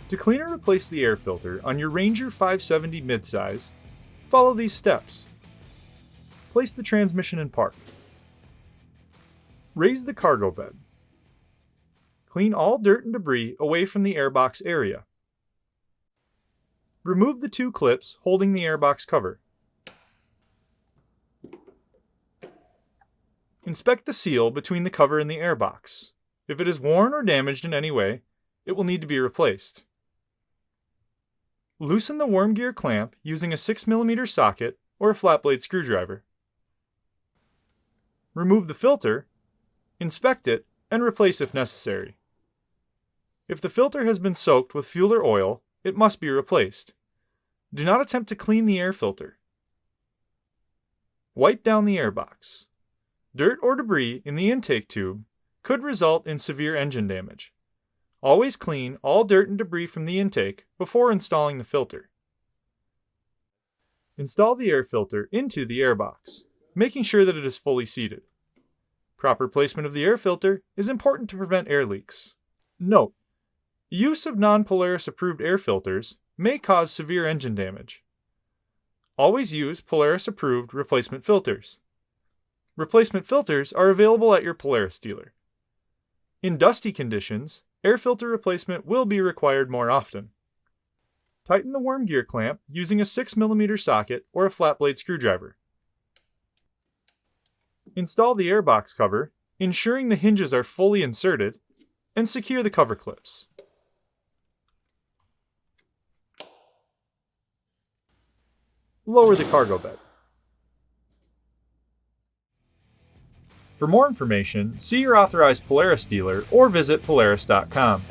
To clean or replace the air filter on your Ranger 570 midsize, follow these steps. Place the transmission in park. Raise the cargo bed. Clean all dirt and debris away from the airbox area. Remove the two clips holding the airbox cover. Inspect the seal between the cover and the airbox. If it is worn or damaged in any way, it will need to be replaced. Loosen the worm gear clamp using a 6mm socket or a flat blade screwdriver. Remove the filter, inspect it, and replace if necessary. If the filter has been soaked with fuel or oil, it must be replaced. Do not attempt to clean the air filter. Wipe down the airbox. Dirt or debris in the intake tube could result in severe engine damage. Always clean all dirt and debris from the intake before installing the filter. Install the air filter into the airbox, making sure that it is fully seated. Proper placement of the air filter is important to prevent air leaks. Note: use of non-Polaris approved air filters may cause severe engine damage. Always use Polaris approved replacement filters. Replacement filters are available at your Polaris dealer. In dusty conditions, air filter replacement will be required more often. Tighten the worm gear clamp using a 6mm socket or a flat blade screwdriver. Install the airbox cover, ensuring the hinges are fully inserted, and secure the cover clips. Lower the cargo bed. For more information, see your authorized Polaris dealer or visit Polaris.com.